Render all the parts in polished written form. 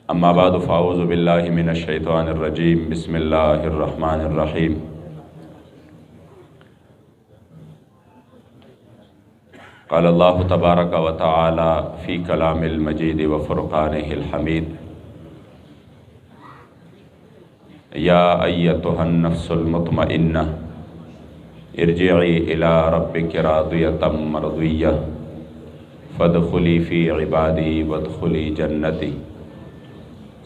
اما بعد فاعوذ باللہ من الشیطان الرجیم بسم اللہ الرحمن الرحیم قال اللہ تبارک و تعالی فی کلام المجید و فرقانہ الحمید یا ایتها النفس المطمئنہ ارجعی الی ربک راضیۃ مرضیہ فادخلی فی عبادی وادخلی جنتی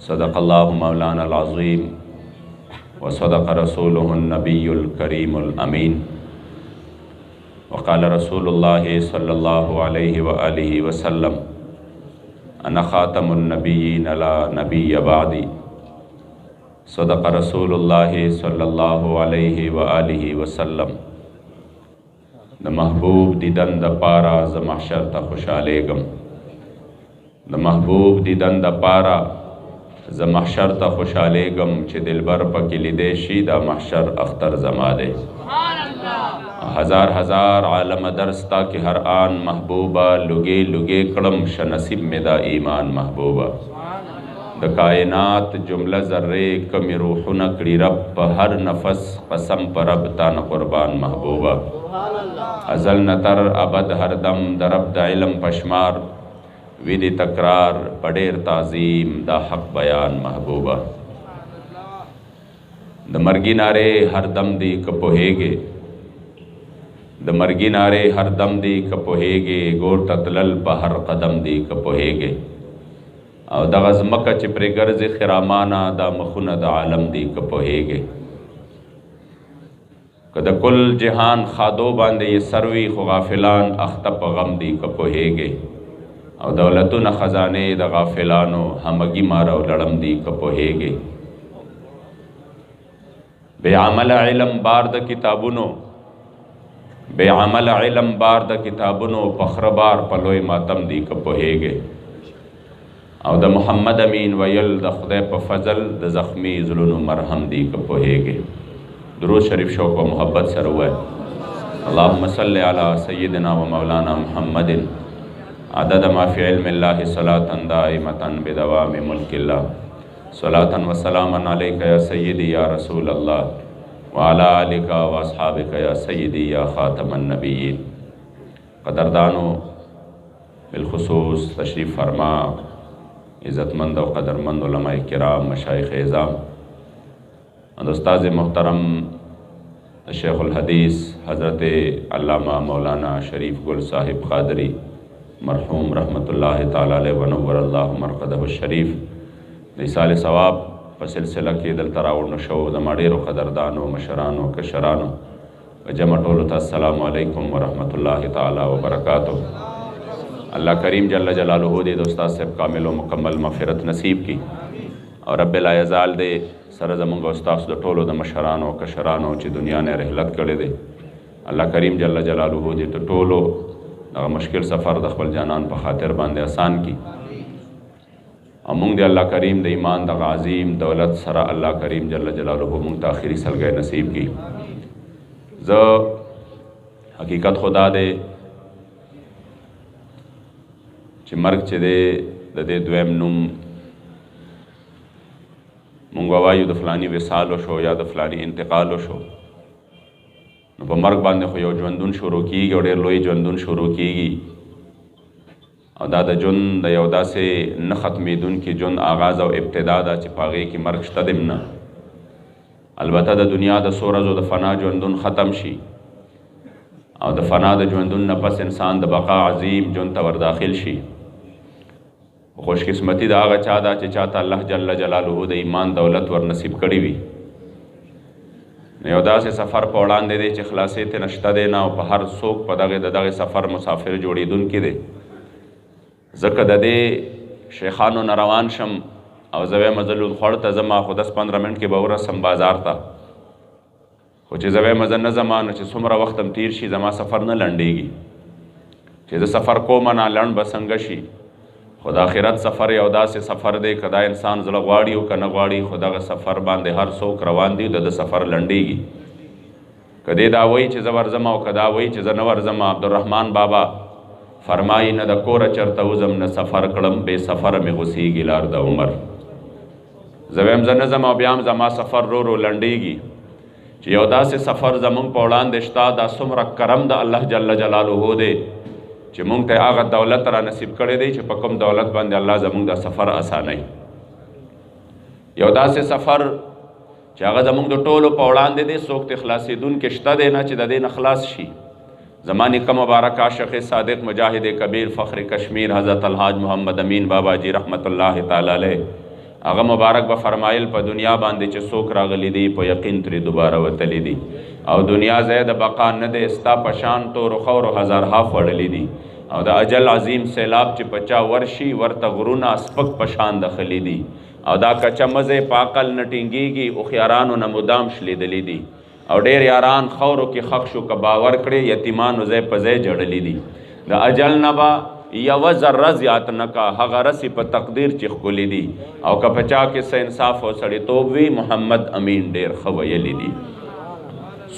صدق اللہ مولانا العظیم وصدق رسولہ النبی الکریم الامین وقال رسول اللہ صلی اللہ علیہ وآلہ وسلم انا خاتم النبیین لا نبی بعدی صدق رسول اللہ صلی اللہ علیہ وآلہ وسلم د محبوب دیدن د پارا ز محشر تا خوشحالیگم د محبوب دیدن د پارا ز محشر تا خوشحالیگم چه دلبر پا کلی دیشی دا محشر اختر زمادے ہزار ہزار علامہ درستا کہ ہر آن محبوبہ لگے لگے کڑم شنصیب میں دا ایمان محبوبہ دا کائنات جملہ ذرے کمی روح نکڑی رب پا ہر نفس قسم پا رب تان قربان محبوبہ ازل نتر ابد ہر دم دا رب دا علم پشمار ویدی تکرار پڑیر تعظیم دا حق بیان محبوبہ دا مرگی نارے ہر دم دی کپوہے گے دا مرگی نارے ہر دم دی کپوہے گے گور تتلل پا ہر قدم دی کپوہے گے او دا غزمکا چپر گرز خرامانا دا مخون دا عالم دی کپوہے گے کدا کل جہان خادو باندے یہ سروی خو غافلان اختپ غم دی کپوہے گے او دولتون خزانے دا غافلانو ہمگی مارا و لڑم دی کپوہے گے بے عمل علم بار دا کتابونو بے عمل علم بار دا کتابونو پخربار پلوی ماتم دی کپوہے گے او دا محمد امین ویل دا خدای پا فضل دا زخمی ظلون مرہم دی کپوہے گے درود شریف شوق و محبت سر ہوئے اللہم صلی علی سیدنا و مولانا محمد عدد ما فی علم اللہ صلاة دائمتا بدوام ملک اللہ صلاة و سلاما علیکہ یا سیدی یا رسول اللہ وعلا آلکہ و اصحابکہ یا سیدی یا خاتم النبیین قدردانو بالخصوص تشریف فرما عزت مند و قدرمند علماء کرام مشایخ اعظام استاذ محترم شیخ الحدیث حضرت علامہ مولانا شریف گل صاحب قادری مرحوم رحمۃ اللہ تعالی علیہ ونور اللہ مرقدہ الشریف دیسال ثواب پسلسلہ کی دل تراؤڑ نشو دماڑیر و قدردانو مشرانو کشرانو جمع طولتا السلام علیکم ورحمۃ اللہ تعالی وبرکاتہ اللہ کریم جل جلالہ دے دوستاز صاحب کامل و مکمل مغفرت نصیب کی اور رب لا یزال دے سرزمونگ استاذ دو طولو دا مشرانو کشرانو چی دنیا نے رحلت کردے دے اللہ کریم جل جلالہ دے تو طولو دا مشکل سفر د خپل جانان په خاطر باندې آسان کی امونگ دے اللہ کریم دے ایمان دا عظیم دولت سرا اللہ کریم جل جلالہ مونگ تا آخری سلگے نصیب کی زو حقیقت خدا دے چی مرگ چی دے دے دویم نم مونگ وایو دا فلانی وصالو شو یا دا فلانی انتقالو شو نو پا مرگ باندے خو یو جوندون شروع کی گی اور دیر لوی جوندون شروع کی گی او دا دا جون دا یو دا سے نختمی دن کی جون آغاز او ابتدا دا چی پاگے کی مرگ شتدم نا البتہ دا دنیا دا سورز و دا فنا جوندون ختم شی او دا فنا دا جوندون نپس انسان دا بقا عظیم جون تا ور داخل شی خوش قسمتی دا آغا چا دا چی چاہتا اللہ جل جلالہ دا ایمان دولت ور نصیب کری وی یو دا سے سفر پوڑان دے دے چی خلاصے تے نشتہ دے نا و پا ہر سوک پا داغے سفر مسافر جوڑی دن کی دے زکر دا دے شیخانو نروان شم او زوے مزلود خوڑتا زما خود 10-15 منٹ کے باورا سم بازار تا خوچ زوے مزل نزمان چی سمرا وقتم تیر شی زما سفر نہ لنڈے گی چی دا سفر کو منا لنڈ بسنگشی خدا آخرت سفر یو دا سے سفر دے کدا انسان زلغواڑی و کنغواڑی خدا کا سفر باندے ہر سوک روان دی دا سفر لنڈے گی کدے دا وی چی زور زما و کدا وی چی زنور زما عبدالرحمن بابا فرمائی نہ دا کور چرتا وزم نہ سفر کڑم بے سفر میں غسی گلار دا عمر زویم زنظم او بیام زما سفر رو لنډیږي چې یو داسې سفر زمونږ په وړاندې شته، دا څومره کرم د الله جل جلاله دی چې مونږ ته هغه دولت را نصیب کړی دی چې په کوم دولت باندې الله زمونږ دا سفر اسانوي. یو داسې سفر چې هغه زمونږ د ټولو په وړاندې دی، څوک ته خلاصېدونکی شته دی نه چې د دې نه خلاص شي. زما نیکه مبارک عاشق صادق مجاهد کبیر فخر کشمیر حضرت الحاج محمد امین بابا جی رحمت الله تعالی علیه، هغه مبارک به فرمایل په دنیا باندې چې څوک راغلی دی په یقین ترې دوباره وتلی دي، او دنیا ځای د بقا نه دی، ستا په شان تورو خورو هزارها خوړلی دي، او د اجل عظیم سیلاب چې په چا ورشي ورته غرونه سپک په شان دخلی دي، او دا کچه مزې په عقل نه ټینګېږي، هوښیارانو نه مدام شلیدلی دي، او ډېر یاران خورو کې خښ شو که باور کړې یتیمانو ځای په ځای جړلی دي. د اجل نه به یوه ذره زیات نه کا، هغه رسې په تقدیر چې ښکلي دي، او که په چا کې څه انصاف او سړیتوب وي محمد امین ډېر ښه ویلی دي.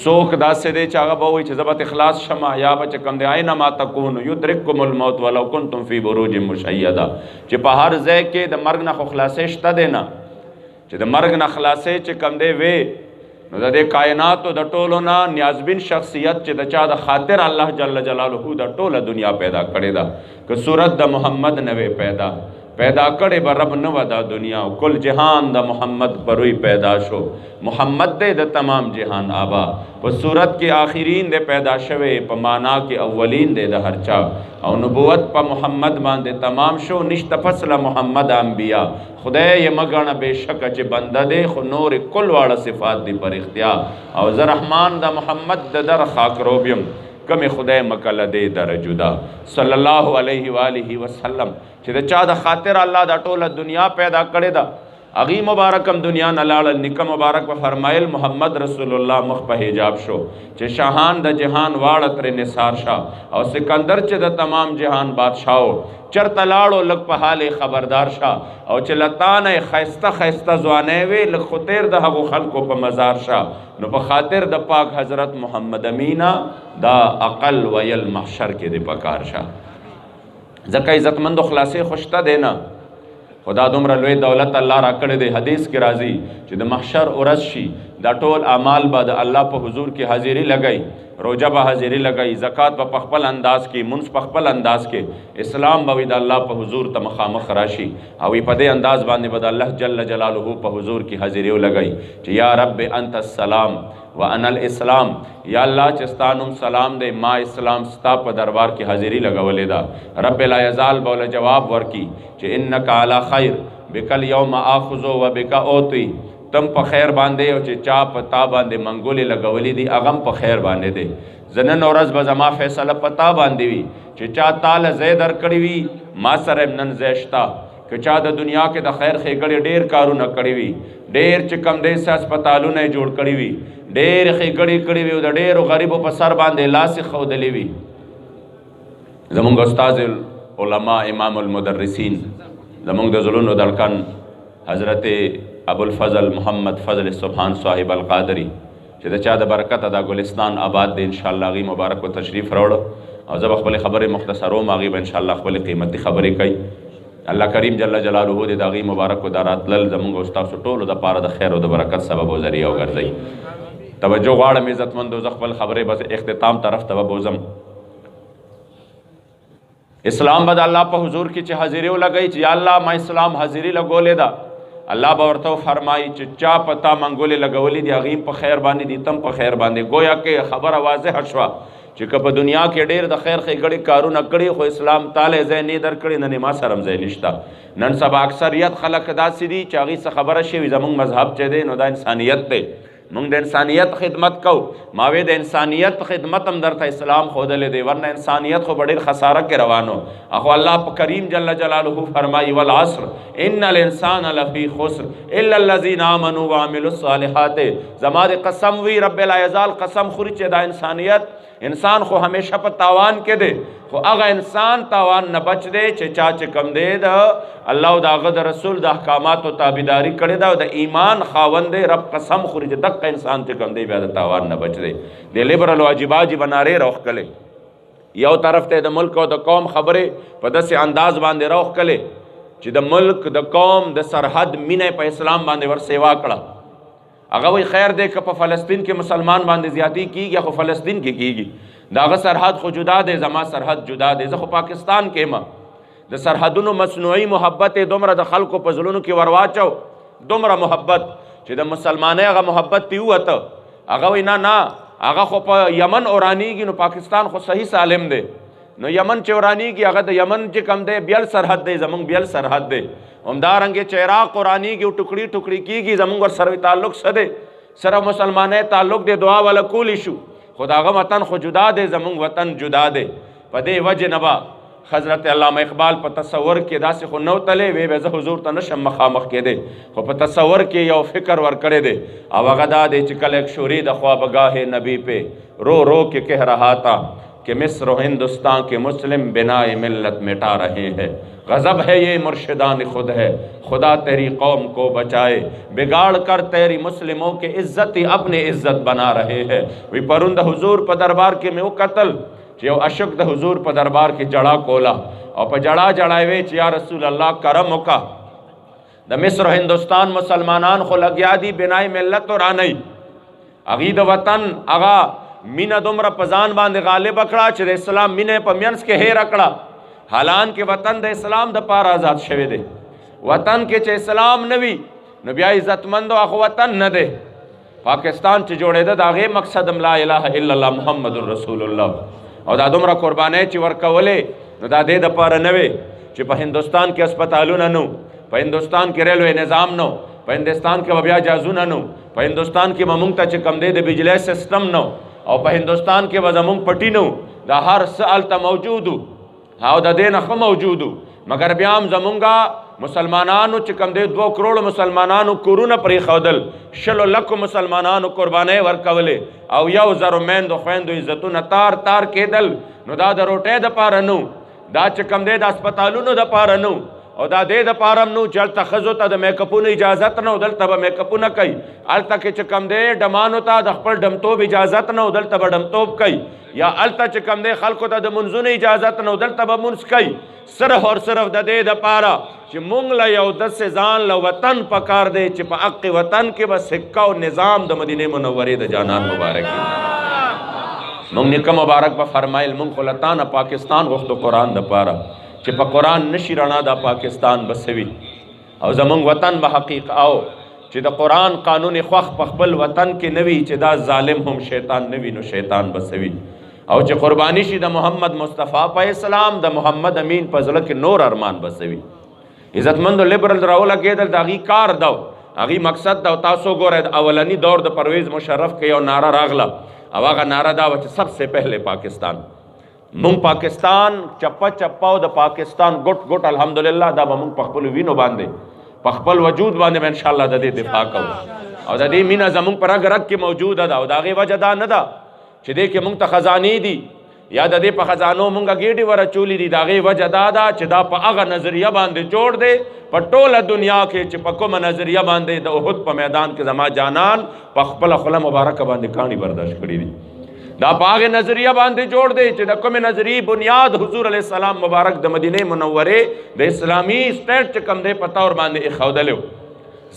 څوک داسې دی چې هغه به وایي چې زه به اخلاص شمه، یا به چې کوم دی اینما تکونو یدرککم الموت ولو کنتم فی بروج مشیده، چې په هر ځای کې د مرګ نه خو خلاصې شته دی نه، چې د مرګ نه خلاصې چې کوم دی وی نو د دې کائناتو د ټولو نه نیازبین شخصیت چې د چا د خاطر الله جل جلاله د ټوله دنیا پیدا کړې ده، که صورت د محمد نه وی پیدا کړې به رب نه و دا دنیا، کل جهان د محمد پروی پیدا شو، محمد دی د تمام جهان آبا، په صورت کې آخرین دی پیدا شوی، په معنا کې اولین دی د هر چا، او نبوت په محمد باندې تمام شو، نشته پس له محمد انبیا، خدای یې مګڼه بې شکه چې بنده دی، خو نور کل واړه صفات دی پر اختیار، او زه رحمان د محمد د در خاک روب یم، کمی خدای مکله دی در جدا صلی الله علیه و آله وسلم، چې د چا د خاطر الله دا ټوله دنیا پیدا کړې ده، اغي مبارکم دنیا نه لاړل، نیکه مبارک به فرمایل محمد رسول الله مخ په حجاب شو، چې شاهان د جهان واړه ترې نثار شه، او سکندر چې د تمام جهان بادشاهو چرته لاړو لږ په حال خبردار شه، او چې لتانه ښایسته ښایسته ځوانۍ وې لږ خو تیر د هغو خلکو په مزار شه، نو په خاطر د پاک حضرت محمد امینا دا اقل ویل محشر کې د پکار شه، ځکه عزتمندو خلاصې خوشته دی نه، خدا دومره لوی دولت الله را کړی دی، حدیث کې راځي چې د محشر ورځ شي دا ټول اعمال به د الله په حضور کې حاضری لګئ، روجه به حاضری لګئ، زکات به په خپل انداز کې، منځ په خپل انداز کې، اسلام به د الله په حضور ته مخامخ راشي، او په دې انداز باندې به د الله جل جلاله په حضور کې حاضری ولګئ چې یا رب انت السلام وانا الاسلام، یا الله چې ستا نوم سلام دی، ما اسلام ستا په دربار کې حاضری لګولې ده، رب لا یزال بوله جواب ورکی چې انک علی خیر بک الیوم آخذ و بک اوتی، تم په خیر باندې، او چې چا په تا باندې منګولې لګولې دي هغه په خیر باندې دی، زنن ورځ به زما فیصله په تا باندې وي، چې چا تاله ځای درکړی وي ما سره نن ځای شته، که چا د دنیا کې د خیر ښېګړې ډېر کارونه کړي وي، ډېر چې کم دی هسپتالونه یې جوړ کړي وي، ډېر ښېګړې کړي وي، او د ډېرو غریبو په سر باندې لاسې ښودلې وي، زمونږ استاد علماء امام المدرسین زمونږ د زړونو دړکن حضرت ابوالفضل محمد فضل سبحان صاحب القادری چې د چا د برکته دا ګلستان آباد دی، انشاءالله هغې مبارک و تشریف راوړه، او زه به خپلې خبرې مختصروم، هغې به انشاءالله خپلې قیمتي خبرې کوي، الله کریم جل جلاله دې د هغې مبارک و دا راتلل زمونږ او ستاسو ټولو دپاره د خیر او د برکت سبب او ذریعه وګرځوي. توجه غواړم عزتمندو، زه خپل خبرې بس اختتام طرف ته به بوځم. اسلام به د الله په حضور کې چې حاضري ولګوي چې یا الله ما اسلام حاضري لګولې ده، الله به ورته فرمایي چې چا په تا منګولې لګولې دي هغې په خیر باندې دي، تم په خیر باندې، گویا کې خبره واضحه شوه چې که په دنیا کې ډېر د خیر ښېګړې کارونه کړي، خو اسلام تاله ځای نه در کړی، نن ما سره هم ځای نشته. نن سبا اکثریت خلک داسې دي چې هغې څه خبره شوي، زمونږ مذهب چې دی نو دا انسانیت دی، مونږ د انسانیت خدمت کو، ما وی د انسانیت خدمت هم درته اسلام ښودلی دی، ورنه انسانیت خو به ډېر خساره کې روانو، اخو الله په کریم جل جلاله فرمایي والعصر ان الانسان لفی خسر الا الذین آمنوا وعملوا الصالحات، زما د قسم وی رب لا یزال قسم خوري چې دا انسانیت انسان خو همیشه په تاوان کې دی، خو هغه انسان تاوان نه بچ دی چې چا چې کم دی د الله او د هغه د رسول د احکاماتو تابعداري کړې ده، او د ایمان خاوند دی، رب قسم خوري چې دقه انسان چې کم دی بیا د تاوان نه بچ دی. د لیبرل واجباجي بنارې راوښکلې، یو طرف ته د ملک او د قوم خبرې په داسې انداز باندې راوښکلې چې د ملک د قوم د سرحد مینه په اسلام باندې ور سیوا کړه هغه وی خیر دی که په فلسطین کې مسلمان باندې زیاتی کیږي خو فلسطین کې کیږي داغه سرحد خو جدا دی زما سرحد جدا دی زه خو پاکستان کې ما د سرحدونو مصنوعي محبت دومره د خلکو په زړونو کې ورواچو دومره محبت چې د مسلمانۍ هغه محبت تی وته هغه وی نه هغه خو په یمن اورانیږي نو پاکستان خو صحیح سالم دی نو یمن چې اورانیږي هغه د یمن چې کم دی بیل سرحد دی زمونږ بیل سرحد دی همدارنګې چې عراق اورانیږي او ټوکړي ټوکړي کیږي زمونږ ور سره تعلق څه دی سره مسلمانۍ تعلق دی دعا والا کولی شو خو د هغه وطن خو جدا دی زمونږ وطن جدا دی په دې وجې نه به حضرت علامہ اقبال په تصور کې داسې خو نو تلې وی به زه حضور ته نشم مخامخ کېدی خو په تصور کې یو فکر ور کړی دی او هغه دا دی چې کله ایک شوری د خوابگاہ نبی پہ رو رو کے کہہ رہا تھا کہ مصر و ہندوستان کے مسلم بنائے ملت مٹا رہے ہیں غضب ہے یہ مرشدان خود ہے خدا تیری قوم کو بچائے بگاڑ کر تیری مسلموں کے عزت ہی اپنے عزت بنا رہے ہیں وی پرند حضور په دربار کې مې وکتل چې یو اشک د حضور په دربار کې جړه کولا او په جړه جړایوي چې یا رسول الله کرم وکا د مصر و هندوستان مسلمانان خو لګیا دي بنای ملت ورانی اغي د وطن اغا مینا دومره پزان باندې غالب کړه چې د اسلام مینه په مینس کې هیر کړه حالان کې وطن د اسلام د پار آزاد شوی دی وطن کې چې اسلام نوي نو بیا عزتمند او وطن نه دی پاکستان چې جوړېده د هغې مقصد لا اله الا الله محمد رسول الله او دا دومره قربانۍ چې ورکولې نو دا دې دپاره نه وې چې په هندوستان کې اسپتالونه نو په هندوستان کې ریلوې نظام نو په هندوستان کې به بیا جازونه نو په هندوستان کې به مونږ ته چې کم دی د بجلی سسټم نو او په هندوستان کې به زمونږ پټي نو دا هر څه هلته موجود او د دې نه ښه موجود مګر بیا هم زمونږه مسلمانانو چې کم دی 2 کروڑ مسلمانانو کورونه پرېښودل 100 لکو مسلمانانو قربانۍ ورکولې او 1,000 میندو خویندو عزتونه تار تار کېدل نو دا د روټۍ دپاره نو دا چې کم دی د اسپتالونو دپاره نو او دا دې دپاره هم نو چې هلته ښځو ته د میکپونو اجازت نه و دلته به میکپونه کوي هلته کې چې کم دی ډمانو ته د خپل ډمتوب اجازت نه و دلته به ډمتوب کوي یا هلته چې کم دی خلکو ته د منځونو اجازت نه و دلته به منځ کوي صرف اور صرف د دې دپاره چې مونږ له یو داسې ځان له وطن پکار دی چې په حق وطن کې به سکه او نظام د مدینې منورې د جانان مبارک مونږ نیکه مبارک به فرمایل مونږ خو له تا نه پاکستان غوښتو قرآن دپاره چې په قرآن نشي رڼا دا پاکستان به سوي او زمونږ وطن به حقیق او چې د قرآن قانون خوښ په خپل وطن کې نه وي چې دا ظالم هم شیطان نه وي نو شیطان به سوي او چې قربانی شي د محمد مصطفی په اسلام د محمد امین په زړه کې نور ارمان به سوي عزتمندو لیبرل راولګېدل د هغې کار دو هغې مقصد دو تاسو ګورئ اولنی دور د پرویز مشرف کې یو نعره راغله او هغه نعره دا وه چې سب سے پہلے پاکستان مونږ پاکستان چپه چپه او د پاکستان ګټ ګټ الحمدلله دا به مونږ په خپلو وینو باندې په خپل وجود باندې به انشاءالله د دې دفاع کوو او د دې مینه زمونږ په رګ رګ کې موجوده ده او د هغې وجه دا نه ده چې دې کې مونږ ته خزانې دي یا د دې په خزانو مونږه ګېډې ورچولي دي د هغې وجه دا ده چې دا په هغه نظریه باندې جوړ دی په ټوله دنیا کې چې په کومه نظریه باندې د احد په میدان کې زما جانان په خپله خوله مبارکه باندې کاڼي برداشت کړي دي دا په هغې نظریه باندې جوړ دی چې د کومې نظریې بنیاد حضور علیه السلام مبارک د مدینې منورې د اسلامي سټیټ چې کوم دی په طور باندې ایښودلی و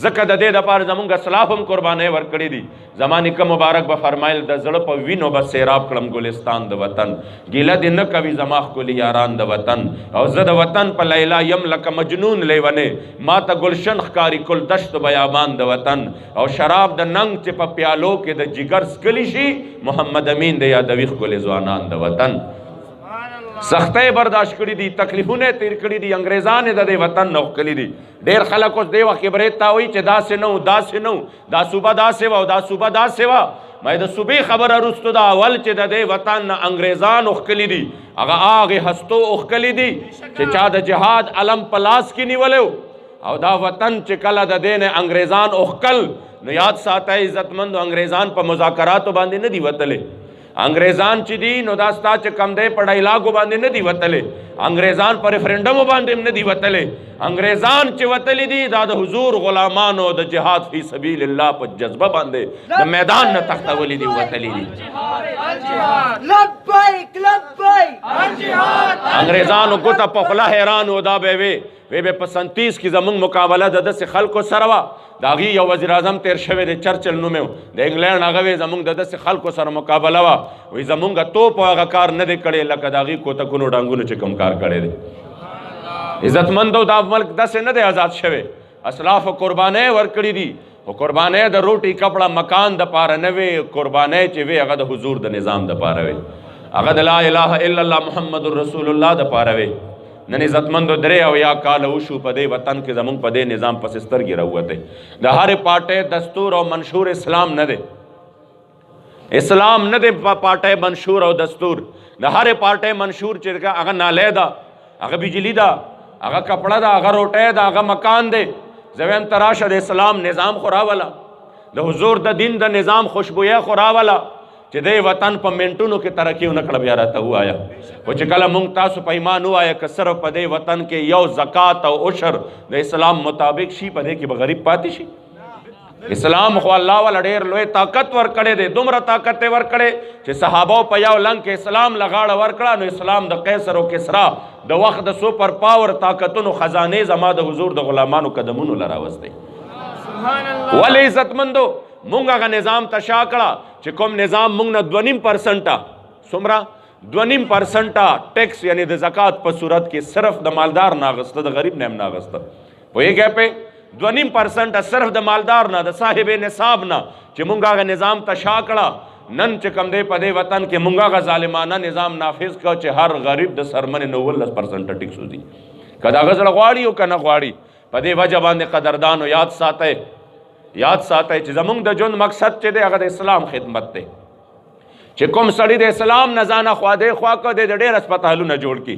ځکه د دې دپاره زمونږ اسلاف هم قربانۍ ورکړي دي زما نیکه مبارک به فرمایل د زړه په وینو به سیراب کړم ګلستان د وطن ګیله دې نه کوي زما ښکلي یاران د وطن او زه د وطن په لیلا یم لکه مجنون لیونې ما ته گلشن ښکاري کل دشت بیابان د وطن او شراب د ننګ چې په پیالو کې د جگر څکلی شي محمد امین د یادوي ښکلي ځوانان د وطن سختۍ برداشت کړي دي تکلیفونه تیر کړي دي انګریزان د دې وطن نه وکړي دي ډېر خلک اوس دې وخت کې برید ته وایي چې داسې نه و داسې نه و دا صوبه داسې وه او دا صوبه داسې وه مې د صوبې خبره وروستو دا اول چې د دې وطن نه انګریزان وښکلي دي هغه هغې هستو وښکلي دي چې چا د جهاد علم په لاس کې نیولی او دا وطن چې کله د دې نه انګریزان وښکل نو یاد ساته عزتمندو انګریزان په مذاکراتو باندې نه دي وتلی انګریزان چې دي نو دا ستا چې کم دی په ډایلاګو باندې نه دي وتلی انګریزان پر ریفرنډم باندې نه دی وتلې، انګریزان چې وتلې دي دا د حضور غلامانو د جهاد فی سبیل الله په جذبه باندې د میدان نه تختولې دي وتلې دي. لبیک لبیک الجهاد. انګریزانو کو ته په خلا حیران و دا به وی به په 37 کې زمونږ مقابله د داسې خلکو سره وه، د هغې یو وزیر اعظم تیر شوی دی چرچل نوم یې د انګلینډ، هغه وی زمونږ د داسې خلکو سره مقابله وه، وی زمونږ توپ هغه کار نه دی کړی لکه د هغې کوتکونو ډانګونو چې کوم کار کړی دی. عزتمندو دا ملک داسې نه دی آزاد شوی، اسلافو قربانۍ ورکړي دي، خو قربانۍ د روټي کپړه مکان د پاره نه وي، قربانۍ چې وي هغه د حضور د نظام د پاره وي، هغه د لا اله الا الله محمد رسول الله د پاره وي. نن عزتمندو 3 او یا کال وشو په دې وطن کې زمونږ په دې نظام پسې سترګې راووتی. د هرې پارټۍ دستور او منشور اسلام نه دی، اسلام نه دی پارټۍ منشور او دستور. د هرې پارټۍ منشور چې هغه نالی ده، هغه بجلی ده، هغه کپړه ده، هغه روټۍ ده، هغه مکان دی. زه وایم ته راشه د اسلام نظام خو راوله، د حضور د دین د نظام خوشبویه خو راوله چې دی وطن په منټونو کې ترقي ونه کړه. بیا راته ووایه خو چې کله مونږ تاسو په ایمان ووایه که صرف په دې وطن کې یو زکات او عشر د اسلام مطابق شي، په دې کې به غریب پاتې شي. اسلام خو الله والا ډېر لوی طاقت ورکړی دی، دومره طاقت یې ورکړی چې صحابو په یو لنګ کې اسلام لغاړه ورکړه، نو اسلام د قیصر او کسرا د وخت د سوپر پاور طاقتونو خزانې زما د حضور د غلامانو قدمونو له راوستی. ولې عزتمندو مونږ هغه نظام ته شا کړه چې کوم نظام مونږ نه 2.5% څومره 2.5% ټیکس یعنی د زکات په صورت کې صرف د مالدار نه اخیسته، د غریب نه هم نه اخیسته. پوهېږئ پې 2.5% صرف د مالدار نه، د صاحب نصاب نه چې مونږ هغه نظام ته شا کړه. نن چې کوم دی په دې وطن کې مونږ هغه ظالمانه نظام نافذ کړه چې هر غریب د سرمنې 19% ټیکس وځي، که د هغه زړه غواړي او که نه غواړي. په دې وجه باندې قدردانو یاد ساتئ چې زمونږ د ژوند مقصد چې دی هغه د اسلام خدمت دی. چې کوم سړی د اسلام نه ځانه خوا دی خوا کړ دی د ډېر هسپتالونه جوړ کړي،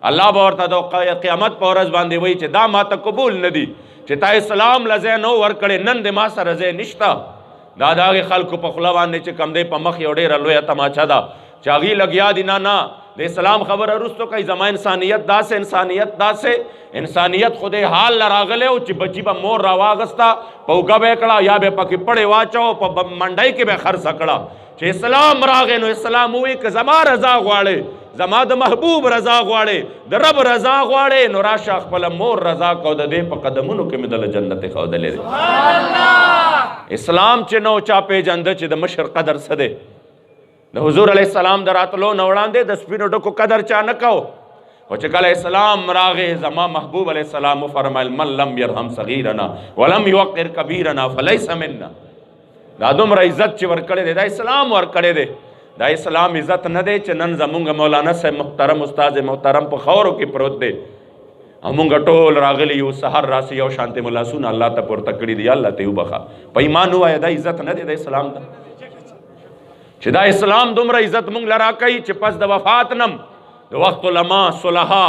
الله به ورته د قیامت په ورځ باندې وایي چې دا ماته قبول نه دي چې تا اسلام له ځای نه ورکړې، نن د ما سره ځای نشته. دا د هغې خلکو په خوله باندې چې کوم دی په مخ یو ډېره لویه تماچه ده چې هغې لګیا دي. نه د اسلام خبره وروستو کوي، زما انسانیت داسې انسانیت داسې انسانیت خو دې حال له راغلی و چې بچي به مور راواغسته، په اوږه به یې کړه یا به پکې پړې واچو، په منډۍ کې به خرڅه کړه. چې اسلام راغی نو اسلام ووایي که زما رضا غواړې، زما د محبوب رضا غواړې، د رب رضا غواړې، نو راشه خپله مور رضا کو، د دې په قدمونو کې مې دله جنت ښودلی دی. اسلام چې نو چا پېژنده چې د مشر قدر څه دی، د حضور علیه السلام د راتلو نه وړاندې د سپینو ډکو قدر چا نه کو. خو چې کله اسلام راغی زما محبوب علیه السلام وفرمایل من لم یرحم صغیرنا ولم یوقر کبیرنا فلیس منا. دا دومره عزت چې ورکړی دی دا اسلام ورکړی دی. دا اسلام عزت نه دی چې نن زمونږ مولانا صاحب محترم استاد محترم په خاورو کې پروت دی او مونږ ټول راغلي یو سحر راسي یو شانتې مو لاسونه الله ته پورته کړي دي، الله ته یې وبخه. په ایمان ووایه دا عزت نه دی د اسلام ته، چې دا اسلام دومره عزت مونږ له راکوي چې پس د وفات نم د وخت علما صلحا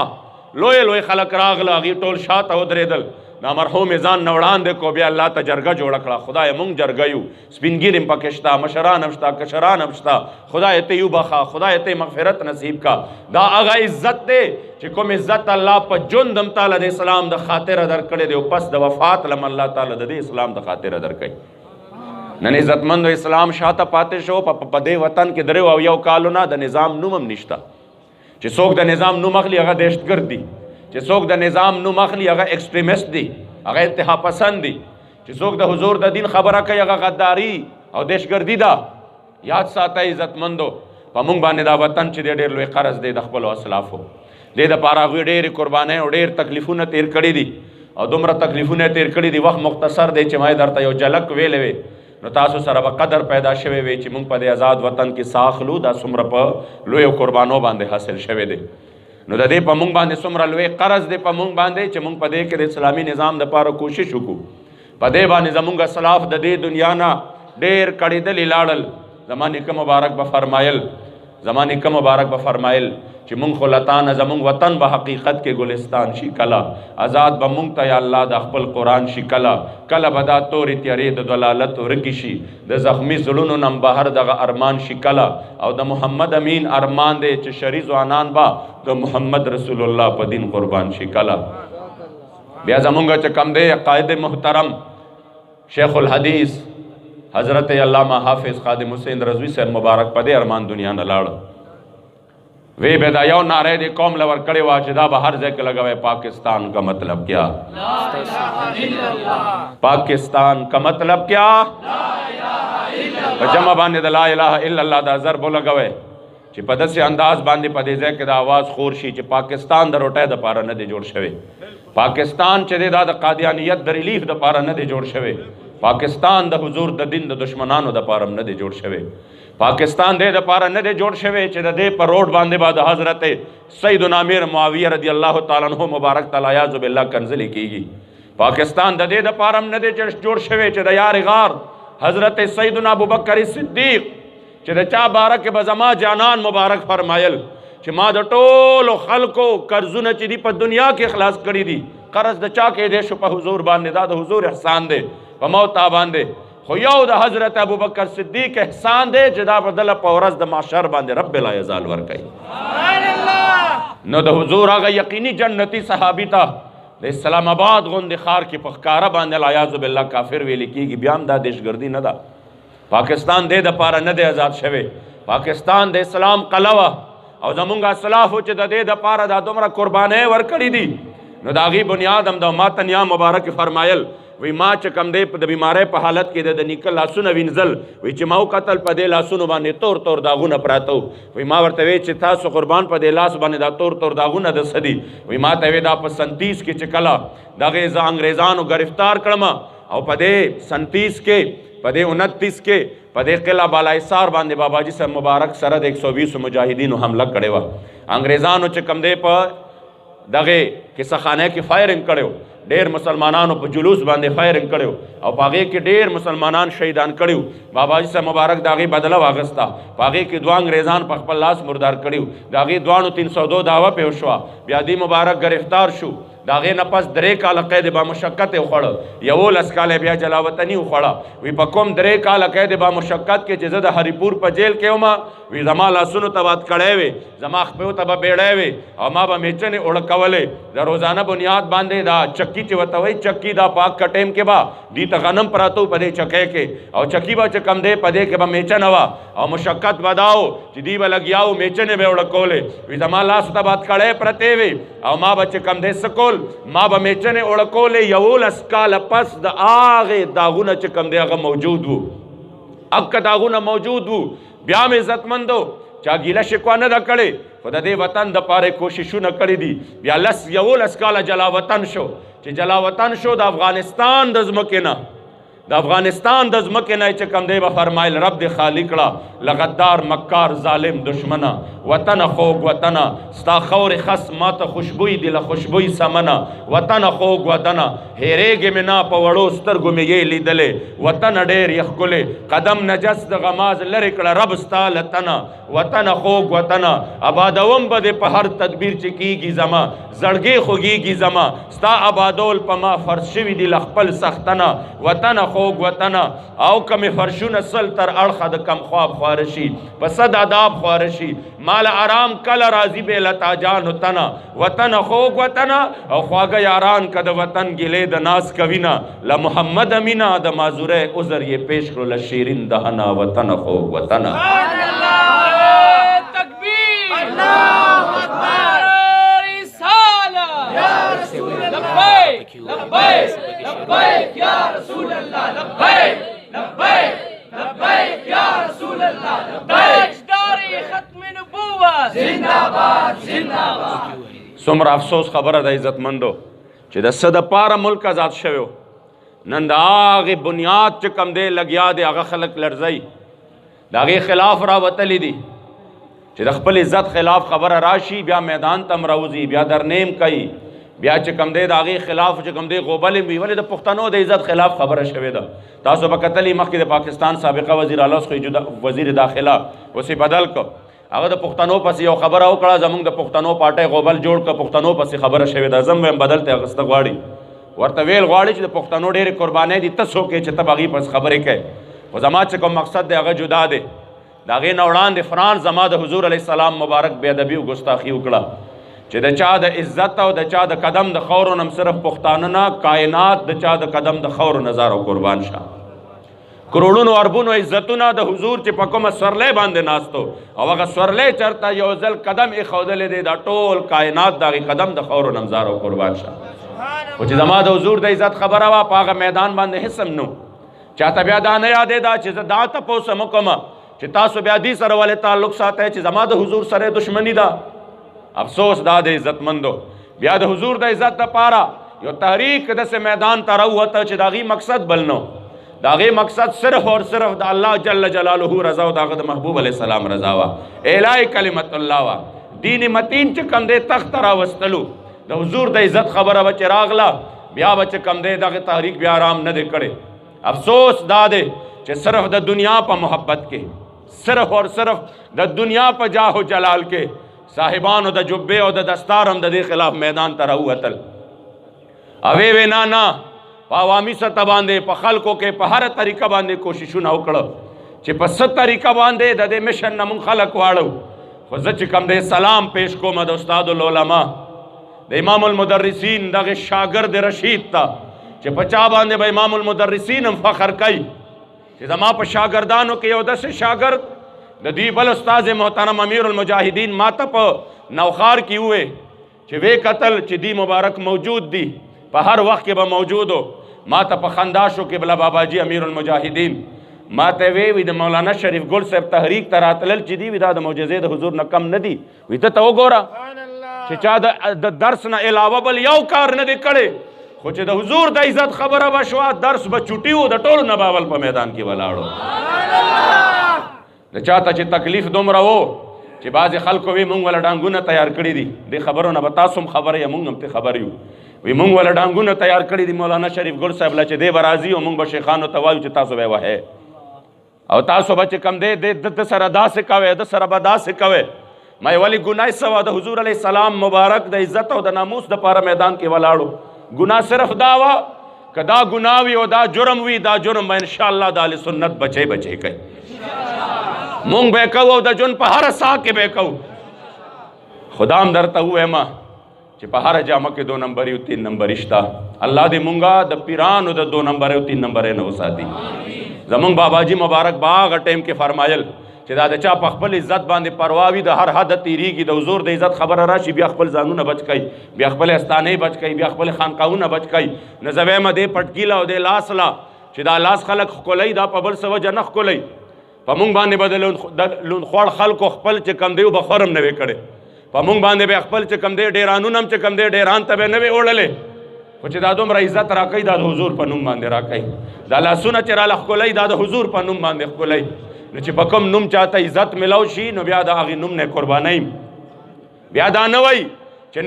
لوی لوی خلک راغله، هغې ټول شاته ودرېدل، دا مرحوم یې ځان نه وړاندې کو، بیا الله ته جرګه جوړه کړه. خدای مونږ جرګه یو، سپین ګیر هم پکې شته، مشران هم شته، کشران هم شته، خدای ته یې وبخه، خدای ته یې مغفرت نصیب کا. دا هغه عزت دی چې کوم عزت الله په ژوند هم تعالی د اسلام د خاطره درکړی دی او پس د وفات لم الله تعالی د دې اسلام د خاطره درکوي. نن عزتمندو اسلام شاته پاتې شو. په دې وطن کې 3 او یو کالونه د نظام نوم هم نشته. چې څوک د نظام نوم اخلي هغه دهشتګرد دي، چې څوک د نظام نوم اخلي هغه ایکسټریمست دي، هغه انتها پسند دي، چې څوک د حضور د دین خبره کوي هغه غداري او دهشتګردي ده. یاد ساتئ عزتمندو په مونږ باندې دا وطن چې دی ډېر لوی قرض دی د خپلو اسلافو، دې دپاره هغوی ډېرې قربانۍ او ډېر تکلیفونه تیر کړي دي او دومره تکلیفونه تیر کړي دي. وخت مختصر دی چې ما یې درته یو جلک ویلی وی نو تاسو سره به قدر پیدا شوی وي چې مونږ په دې آزاد وطن کې ساه اخلو، دا څومره په لویو قربانو باندې حاصل شوی دی. نو د دې په مونږ باندې څومره لوی قرض دی په مونږ باندې چې مونږ په دې کې د اسلامي نظام دپاره کوشش وکړو. په دې باندې زمونږ اسلاف د دې دنیا نه ډېر کړېدلي لاړل. زما نیکه مبارک به فرمایل چې مونږ خلطان زمونږ وطن به حقیقت کې ګلستان شي کلا آزاد به مونږ ته یا الله د خپل قرآن شي کلا کله به دا تورې تیارې د دلالت ورکې شي د زخمی زړونو نه بهر دغه ارمان شي کلا او د محمد امین ارمان دی چې شری ځوانان به د محمد رسول الله په دین قربان شي کلا بیا زمونږ چې کم دی قائد محترم شیخ الحدیث حضرت علامہ حافظ خادم حسین رضوی سے مبارک پدے ارمان دنیا نہ لاڑ وی بیدا یو نعرہ دی قوم لور کڑے واجدہ بہر ذکر لگوے پاکستان کا مطلب کیا پاکستان کا مطلب کیا جمع باندے دا لا الہ الا اللہ دا ضرب لگوے چی پدہ سے انداز باندے پدے ذکر دا آواز خورشی چی پاکستان دا روٹے دا پارا ندے جوڑ شوے پاکستان چی دے دا قادیانیت دا ریلیف دا پارا ندے جوڑ شوے پاکستان دا حضور دا دین دا دشمنانو دا پارم ندے جوڑ شوے پاکستان دے دا پارا ندے جوڑ شوے چی دا دے پر روڈ باندے با دا حضرت سیدنا امیر معاویہ رضی اللہ تعالیٰ عنہ مبارک تعالیٰ عزب اللہ کنزلی کی گی پاکستان دا دے دا پارم ندے جوڑ شوے چی دا یار غار حضرت سیدنا ابوبکر صدیق چی دا چا بارک بزما جانان مبارک فرمائل چی ما دا ٹولو خلقو کرزون چی دی پا دنیا کی اخلاص کری دی قرض دا چا کے دے شو پا حضور باندے دا دا حضور احسان دے پا موتا باندے خو یو دا حضرت ابوبکر صدیق احسان دے جدا پا دل پا ورز دا معشر باندے رب لا یزال ورکائی نو دا حضور آگا یقینی جنتی صحابی تا دا اسلام آباد غند خار کی پخکارا باندے العیاذ باللہ کافر ویلی کی گی بیام دا دیش گردی ندا پاکستان دے دا پارا ندے آزاد شوے پاکستان دے اسلام قلوہ او زمونگا صلافو چی دا دے دا پارا دا دمرا قربانے ورکڑی دی نو دا غی بنیاد ہم دا ماتن یا مبارک فرمائل وی ما چکم دے دا بیمارے پا حالت کے دے نکل لاسون وینزل وی چی ماو قتل پا دے لاسون بانے تور تور داغون پراتو وی ما ورتوی چی تاسو قربان پا دے لاس بانے دا تور تور داغون دا صدی وی ما تاوی دا پا 37 کی چکلا دا غیزا انگریزانو گرفتار کرما او پا دے 37 کے پا دے 29 کے پا دے قلعہ بالائی سار باندے بابا جی سے مبارک سرد 120 مجاہدینو حملہ کڑے وا انگریزانو چکم دے پا دغه کسا خانه کی فائرنگ کڑیو ډیر مسلمانانو په جلوس باندې فائرنگ کړو او پاغه کې ډیر مسلمانان شهیدان کړو بابا جی صاحب مبارک داغي بدله واغستا پاغه کې دوه انګریزان په خپل لاس مردار کړو داغي دوانو 302 داوا په شو بیا دی مبارک گرفتار شو داغه نه پس درې کال قید با مشقت خوړ یو لس کال بیا جلاوطنی خوړه وی په کوم درې کال قید با مشقت کې جزد هریپور په جیل کې وما وی زما لاسونو تبات کړه وی زما خپل تب بیړې وی او ما به میچنه اڑکولې د روزانه بنیاد باندې دا چکی چې وتوي چکی دا پاک کټیم کې با دی ته غنم پراتو پدې چکې کې او چکی با چې کم دې پدې کې به میچنه وا او مشقت بداو چې دی به لګیاو میچنه به اڑکولې وی زما لاس تبات کړه پرته وی او ما به چې کم دې سکول ما با میچنے اڑکولے یول اسکال پس دا آغے داغونا چکم دے آغا موجود ہو اکا داغونا موجود ہو بیام عزت مندو چا گیلہ شکوا ندا کڑے خدا دے وطن دا پارے کوششو نہ کڑی دی بیا لس یول اسکال جلا وطن شو چی جلا وطن شو دا افغانستان دزمکینا دا افغانستان دزمکینا چکم دے با فرمائل رب دے خالقڑا لغدار مکار ظالم دشمنا وطن خوگ وطنا ستا خور خس مات خوشبوئی دل خوشبوئی سمنا وطن خوگ وطنا ہیرے منا پوڑو سترگو میں یہ لی دلے وطن ڈیر یخکلے قدم نجس دا غماز لرکڑا رب ستا لطنا وطن خوگ وطنا آبادوم بدے پہر تدبیر چکی گی زما زڑگے خوگی گی زما ستا آبادول پما فرشوی دل اخپل سختنا وطن خوگ وطنا او کم فرشون سل تر ارخد کم خواب خوارشی پسد عذاب خوارشی مال آرام کل راضی بے لتا جان تنا وطن خوگ وطنا او خواگا یاران کد وطن گلے د ناس کوینا لمحمد امینا د معذور عذر یہ پیش کرو لشیرین دہنا وطن خوگ وطنا تکبیر اللہ اکبر رسالہ یا رسول لبیک لبیک لبیک یا رسول اللہ لبیک لبیک لبیک یا رسول اللہ لبیک داری ختم نبوت زندہ باد زندہ باد سمر افسوس خبر دا عزت مندو چی دا صد پارا ملک آزاد شویو نند آغی بنیاد چکم دے لگیا دے آغا خلق لرزائی دا آغی خلاف را وطلی دی چی دا خپل عزت خلاف خبر راشی بیا میدان تم روزی بیا در نیم کئی بیا چکم دے دا آغی خلاف چکم دے غوبل بھی ولی دا پختانو دے عزت خلاف خبر شوی دا تاسو بکتلی مخی دا پاکستان سابقہ وزیر اعلیٰ وزیر داخلہ اسی بدل کو هغه د پښتنو پسې یو خبره وکړه، زمونږ د پښتنو پارټۍ غوبل جوړ کړه، پښتنو پسې خبره شوې ده، زم ویم بدل ته اخیسته غواړي، ورته ویل غواړي چې د پښتنو ډېرې قربانۍ دي، ته څوک یې چې ته به هغې پس خبرې کوې؟ خو زما چې کوم مقصد دی هغه جدا دی. د هغې نه وړاندې فرانس زما د حضور علیه السلام مبارک بې ادبي او ګستاخي وکړه چې د چا د عزت او د چا د قدم د خاورو نه صرف پښتانه نه، کائنات د چا د قدم د خاورو نه زار او قربان شه. کروڑونو اربونو عزتونه د حضور چې په کومه سورلی باندې ناستو او هغه سورلی چرته یو ځل قدم ایښودلی دی، دا ټول کائنات د هغې قدم د خاورو نه زار او قربان شه. خو چې زما د حضور د عزت خبره وه په هغه میدان باندې هېڅ هم نو چاته بیا دا نه یادېده چې زه دا تپوس هم وکړمه چې تاسو بیا دې سره ولې تعلق ساتئ چې زما د حضور سره دشمني ده. افسوس دا د عزتمندو بیا د حضور د عزت دپاره یو تحریک داسې میدان ته راووته چې د هغې مقصد بل نو، د هغې مقصد صرف اور صرف د الله جل جلاله رضا او د هغه د محبوب علیه السلام رضا وه، اعلی کلمت الله وه. دین متین چې کم دی تخت ته راوستلو، د حضور د عزت خبره به چې راغله بیا به چې کم دی دغه تحریک بیا آرام نه دی کړی. افسوس دا دی چې صرف د دنیا په محبت کې، صرف اور صرف د دنیا په جاه و جلال کې صاحبانو د جبې او د دستار هم د دې خلاف میدان ته راووتل. اوې وې نه په عوامي سطح باندې په خلکو کې په هره طریقه باندې کوششونه وکړه چې په څه طریقه باندې د دې مشن نه مونږ خلک واړو. خو زه چې کوم دی سلام پیش کوم د استادالعلماء د امام المدرسین دغه شاګرد رشید ته چې په چا باندې به امام المدرسین هم فخر کوي چې زما په شاګردانو کې یو داسې شاګرد د دوی بل استاد محترم امیر المجاهدین ما ته په نوخار کې ووې چې وې کتل چې دی مبارک موجود دی، په هر وخت کې به موجود و. ما ته په خندا شو کې بلا بابا جی امیر المجاهدین ما ته وی د مولانا شریف ګل صاحب تحریک ته راتلل چې دی وي دا د معجزې د حضور نه کم نه دي. وی ته وګوره چې چا د درس نه علاوه بل یو کار نه دی کړی، خو چې د حضور د عزت خبره به شوه درس به چوټي و، د ټولو نه باول په میدان کې ولاړو. د چاته چې تکلیف دومره و چې بعضې خلکو وی مونږ وله ډانګونه تیار کړي دي، دې خبرو نه به تاسو هم خبر یې مونږ هم ته خبر یو. وی مونږ وله ډانګونه تیار کړي دي مولانا شریف ګل صاحب له چې دی به راځي او مونږ به شیخانو ته وایو چې تاسو به یې وهئ او تاسو به چې کم دی د سره داسې کوئ، د سره به داسې کوئ. ما یې ولې ګناه څه وه؟ د حضور علیه السلام مبارک د عزت او د ناموس دپاره میدان کې ولاړو. ګناه صرف دا وه که دا ګناه وي او دا جرم وي، دا جرم به انشاءالله د اهل سنت بچی بچی کوي. مونږ به یې کوو او د ژوند په هره ساه کې به یې کوو. خدا هم درته ووایم چې په هره جامه کې 2 نمبري او 3 نمبري شته. الله دې مونږه د پیرانو د 2 نمبري او 3 نمبري نه وساتي. زمونږ بابا جی مبارک با هغه ټایم کې فرمایل چې دا د چا په خپل عزت باندې پروا وي د هر حد تیریږي، د حضور د عزت خبره راشي بیا خپل ځانونه بچ کوي، بیا خپل استانې بچ کوي، بیا خپل خانقاهونه بچ کوي. نه زه وایم دې پټکیله او دې لاس لا چې دا لاس خلک ښکلوي دا په بل څه وجه نه ښکلوي. په مونږ باندې به د لوندخوړ خلکو خپل چې کم دی به خور هم نه وی کړی، په مونږ باندې به خپل چې کم دی ډیرانونه هم چې کم دی ډیران ته به نه وی وړلې. خو چې دا دومره عزت راکوي دا د حضور په نوم باندې راکوي. دا لاسونه چې راله ښکلوي دا د حضور په نوم باندې ښکلوي. نو چې په کوم نوم چاته عزت ملو شي نو بیا د هغې نوم نه قربانیم. بیا دا نه وایي چې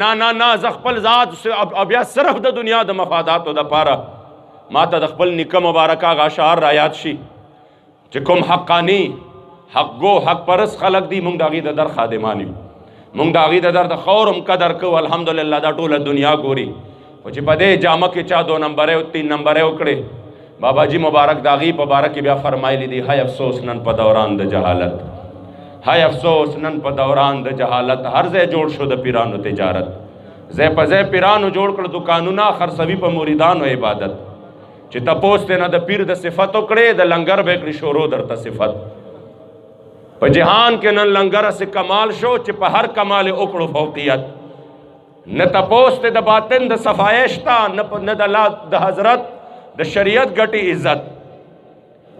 نه زه خپل ذات او بیا صرف د دنیا د مفاداتو دپاره ما ته د خپل نیکه مبارک هغه اشعار را یاد شي چې کوم حقانی حق گو حق پرس خلق دی مونږ د هغې د در خادمان یو، مونږ د هغې د در د خور هم قدر کوو. الحمدلله دا ټوله دنیا ګوري. خو چې په دې جامه کې چا 2 نمبرې او 3 نمبرې وکړې بابا جی مبارک د هغې په باره کې بیا فرمایلی دي هی افسوس نن په دوران د جهالت، هی افسوس نن په دوران د جهالت. هر ځای جوړ شو د پیرانو تجارت، ځای په ځای پیرانو جوړ کړ دکانونه، خرڅوي په مریدانو عبادت. چې تپوس ته نه د پیر د صفت وکړې د لنګر به کړي شروع درته صفت. په جهان کې نن لنګر سے کمال شو چې په هر کمال وکړو فوقیت. نه تپوس ته د باطن د صفایش تا نه د حضرت د شریعت ګټي عزت.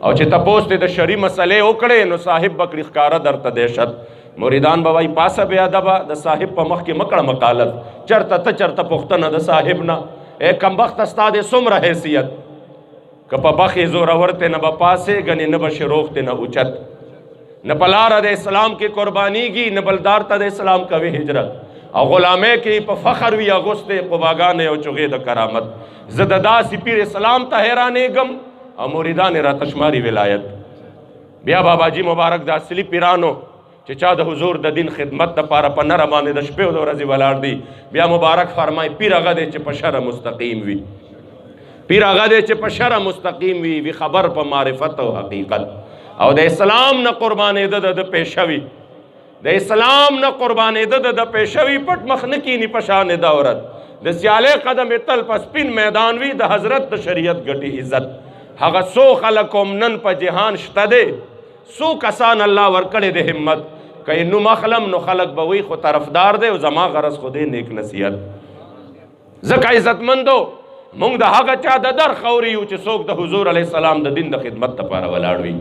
او چې تپوس ته د شرعي مسلې وکړې نو صاحب بکړي ښکاره درته دهشت. مریدان به وایي پاسه بې ادبه د صاحب په مخ کې مکړه مقالت. چرته ته چرته پوښتنه د صاحب نه ای کمبخته ستا د څومره حیثیت. که په بخې زورور ته نه به پاسې ګنې نه به شروغ ته نه اوچت. نه په لاره د اسلام کې قربانیږي نه بلدار ته د اسلام کوي هجرت. او غلامه کې په فخر وي اغوستې قباګانې او چغې د کرامت. زه د داسې پیر اسلام ته حیرانېږم او مریدان را تشماري ولایت. بیا بابا جی مبارک د اصلي پیرانو چې چا د حضور د دین خدمت دپاره په نره باندې د شپې او د ورځې ولاړ دی بیا مبارک فرمای پیر هغه دی چې په شرع مستقیم وي پیر هغه دی چې په شرع مستقیم وي خبر په معرفت او حقیقت او د اسلام نه قربانېده د پیشوي د اسلام نه قربانېده د پیشوي پټ مخ نه کینی په شان د عورت د سیالې قدم تل په سپین میدان وي د حضرت د شریعت ګټي عزت هغه څو خلک هم نن په جهان شته دی څو کسان الله ورکړی د همت که نو مخلم نو خلق به وي خو طرفدار دی او زما غرض خو دی نیک نصیحت ځکه عزتمندو موږ د هغه چا د در خوري یو چې څوک د حضور علیه السلام د دین د خدمت لپاره ولاړ وي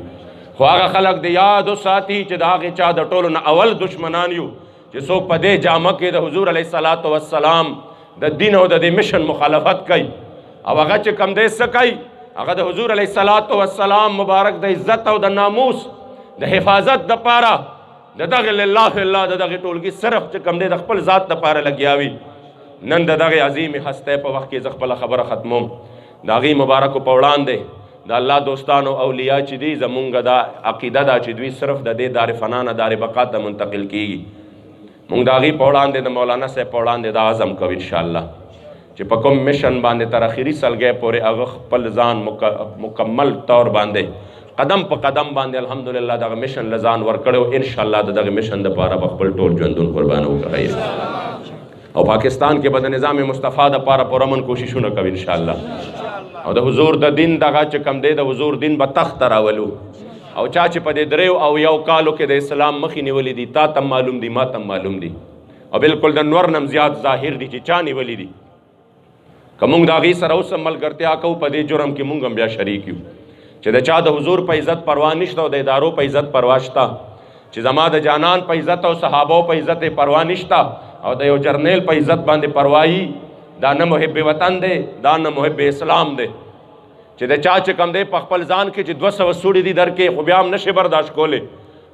خو هغه خلک د یاد وساتي چې د هغې چا د ټولو نه اول دشمنان یو چې څوک په دې جامه کې د حضور علیه السلام د دین او د دې مشن مخالفت کوي او هغه چې کم دی څه کوي هغه د حضور علیه السلام مبارک د عزت او د ناموس د حفاظت دپاره د دغه لله الله د دغه ټولګي صرف چې کم دی د خپل ذات دپاره لګیا وي نن د دغه عظیم هستی په وخت کې زه خپله خبره ختموم د هغې مبارکو په وړاندې د الله دوستانو اولیاء چې دي زمونږ دا عقیده ده چې دوی صرف د دې دار فنا نه دار بقا ته منتقل کیږي مونږ د هغې په وړاندې د مولانا صاحب په وړاندې دا عزم کوو انشاءالله چې په کوم مشن باندې تر اخري سلګۍ پورې هغه خپل ځان مکمل طور باندې قدم په قدم باندې الحمدلله دغه مشن له ځان ورکړی او انشاءالله د دغه مشن دپاره به خپل ټول ژوندون قربانو کوي او پاکستان کې به د نظام مصطفی دپاره پرامن کوششونه کوي انشاءالله او د حضور د دین دغه چې کم دی د حضور دین به تخت راولو او چا چې په دې دریو او یو کالو کې د اسلام مخې نیولي دي تا ته معلوم دي ما ته معلوم دي او بالکل د نور نم زیات ظاهر دي چې چا نیولي دي که موږ د هغې سره اوس هم ملګرتیا کوو په دې جرم کې موږ هم بیا شریک یو چې د چا د حضور په عزت پروا نشته او د ادارو په عزت پروا شته چې زما د جانان په عزت او صحابو په عزت پروا نشته او د یو جرنیل په عزت باندې پروایي دا نه محب وطن دی دا نه محب اسلام دی چې د چا چې کم دی په خپل ځان کې چې 200 سوړي دي درکې خو بیا هم نشي برداشت کولی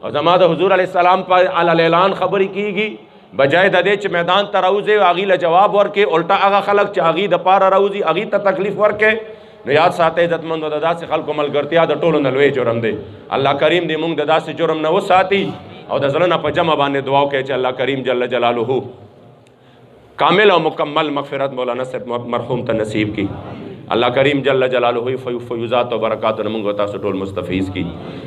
او زما د حضور علیه السلام په اعلان خبرې کیږي بجای د دې چې میدان ته راوځي هغې له جواب ورکې الټا هغه خلک چې هغې دپاره راوځي هغې ته تکلیف ورکې نو یاد ساتئ عزتمندو د داسې خلکو ملګرتیا د ټولو نه لوی جرم دی الله کریم دې موږ د داسې جرم نه وساتي او د زړه نه په جمع باندې دعا وکړئ چې الله کریم جل جلاله کامل او مکمل مغفرت مولانا صاحب مرحوم ته نصیب کی الله کریم جل جلاله فیوزات و برکات موږ تاسو ټول مستفیض کی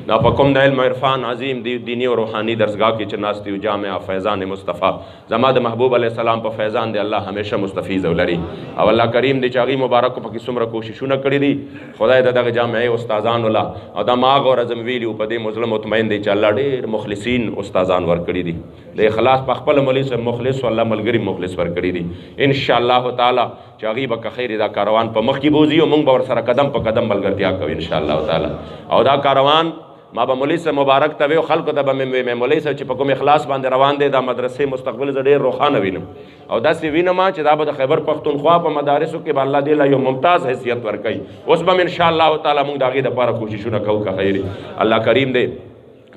دا په کوم د علم او عرفان عظیم دینی او روحاني درسګاه کې چې ناست یو جامع فیضان مصطفی زما د محبوب علیه السلام په فیضان دی الله همیشه مستفیض ولري او الله کریم دې چې هغې مبارکو پکې څومره کوششونه کړي دي خدای د دغه جامعې استادان ولا او دا ماغ او رزم ویلي په دې مظلم مطمئن دی چې الله ډېر مخلصین استادان ورکړي دي د اخلاص په خپل مخلص مخلص او الله ملګري مخلص ورکړي دي ان شاء الله تعالی چې هغې به که خیر دا کاروان په مخ کې بوځي او موږ به ورسره قدم په قدم ملګرتیا کوو ان شاء الله تعالی او دا کاروان ما به مولوي صاحب مبارک ته وی خلکو ته به مې مولوي صاحب چې په کوم اخلاص باندې روان دی دا مدرسې مستقبل زه ډېر روښانه وینم او داسې وینم چې دا به د خیبر پښتونخوا په مدارسو کې به الله دې له یو ممتاز حیثیت ورکوي اوس به ان شاء الله تعالی موږ د هغې دپاره کوششونه کوو که خیر الله کریم دی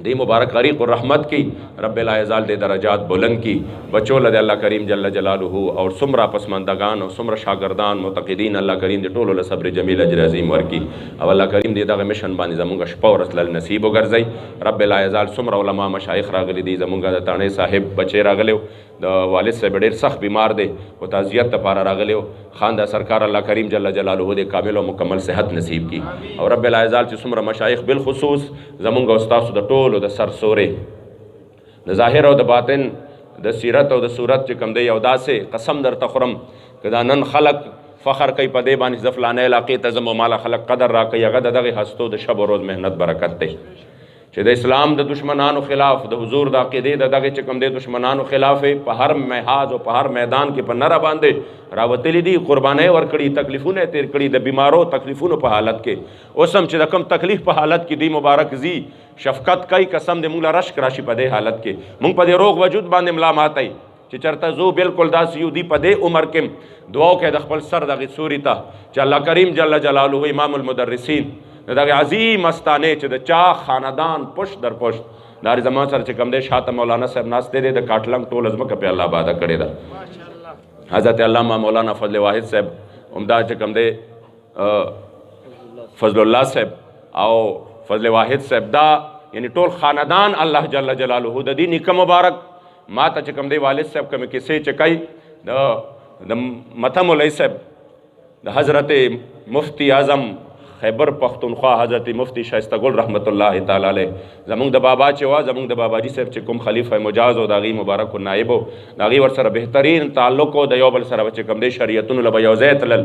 دی مبارک غریق الرحمت کی رب العزال دے درجات بلند کی بچو لدے اللہ کریم جل جلالہ اور سمرہ پسماندگان اور سمرہ شاگردان متقدین اللہ کریم دے ټولو له صبر جمیل اجر عظیم ورکی او الله کریم دې دغه مشن باندې زمونږ شپه ورځ لل نصیب وګرځي رب العزال سمرہ علما مشایخ راغلي دي زمونږ د تانې صاحب بچی راغلی د والد صاحب ډېر سخت بیمار دی او تعزیت لپاره راغلی خانده سرکار الله کریم جل جلاله دې کامل او مکمل صحت نصیب کی او رب العزال چې سمرہ مشایخ بالخصوص زمونږ استاد د ټولو د سر سورې د ظاهر او د باطن د سیرت او د صورت چې کوم دی یو داسې قسم درته خورم که دا نن خلق فخر کوي په دې باندې زه فلانۍ علاقې ته ځم او ماله خلق قدر راکوي هغه د دغې هستو د شب و روز محنت برکت دی چې د اسلام د دشمنانو خلاف د حضور د عقیدې د دغې چې کوم دی دشمنانو خلاف په هر محاذ او په هر میدان کې په نره باندې راوتلي دي قربانۍ ورکړي تکلیفونه تیر کړي د بیمارو تکلیفونو په حالت کې اوس هم چې د کم تکلیف په حالت کې دی مبارک زی شفقت کوي قسم دې موږ له رشک راشي په دې حالت کې موږ په دې روغ وجود باندې ملا ماتئ چې چرته زو بالکل داسې یو دی په دې عمر کې دعا وکړئ د خپل سر دغې سوري ته چې الله کریم جل جلاله امام المدرسین د دغې عظیم استانې چې د چا خاندان پشت در پشت داري زما سره چې کوم دی شاته مولانا صاحب ناستی دی د کاټلنګ ټول ځمکه پې الله آباده کړې ده حضرت علامہ مولانا فضل واحد صاحب عمدہ چې کوم دی فضل الله صاحب او فضل واحد صاحب دا یعنی ټول خاندان الله جل جلاله د دې نیکه مبارک ما ته چې کوم دی والد صاحب کومې کیسې چې کوي د مته مولوي صاحب د حضرت مفتی اعظم خیبر پختونخوا حضرت مفتی شایسته ګل رحمت الله تعالی علیه زمونږ د بابا چې وا زمونږ د باباجي صاحب چې کوم خلیفہ مجاز او د هغې مبارک و نایب و د هغې ورسره بهترین تعلق و د یو بل سره چې کوم دی شریعتونو له به یو ځای تلل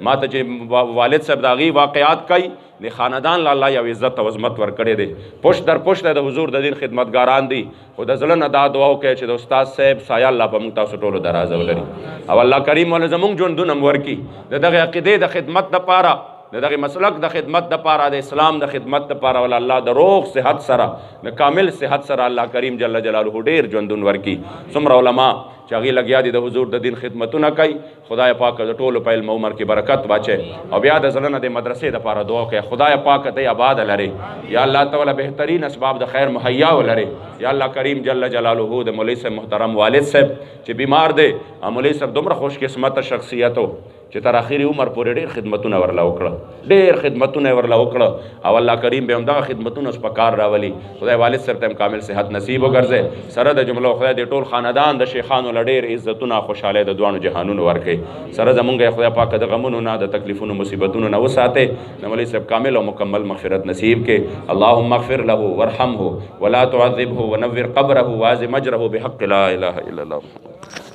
ما ته چې والد صاحب د هغې واقعات کوي د خاندان له الله یو عزت او عظمت ورکړی دی پشت در پشت د حضور د دین خدمتګاران دي خو د زړه نه دا دعا وکړئ چې د استاد صاحب سایه الله په موږ تاسو ټولو درازه ولري او الله کریم ول زمونږ ژوندونه هم ورکړي د دغې عقیدې د خدمت دپاره د دغه مسلک د خدمت دپاره د اسلام د خدمت دپاره ول الله د روغ صحت سره د کامل صحت سره الله کریم جل جلاله ډېر ژوندون ورکړي څومره علما چې هغې لګیا دي د حضور د دین خدمتونه کوي خدای پاک د ټولو په علم عمر کې برکت واچي او بیا د زړه نه د مدرسې دپاره دعا کوي خدای پاک ته آباد لرې یا الله تعالی بهترین اسباب د خیر مهیا ولرې یا الله کریم جل جلاله د مولوي صاحب محترم والد صاحب چې بیمار دی مولوي صاحب دومره خوش قسمته شخصیت و چې تر اخري عمر پورې ډېر خدمتونه ورله وکړه ډېر خدمتونه ورله وکړه او الله کریم به همدغه خدمتونه په کار راولي خدای والد صاحب ته هم کامل صحت نصیب وګرځي سره د جملو خدای د ټول خاندان د شیخانو له ډېر عزتونه خوشحالۍ د دوانو جهانونو ورکړي سره زمونږ خدای پاک د غمونو نه د تکلیفونو مصیبتونو نه وساتي د مولوي صاحب کامل او مکمل مغفرت نصیب کړي اللهم اغفر له وارحمه ولا تعذبه ونور قبره واعز مجره بحق لا اله الا الله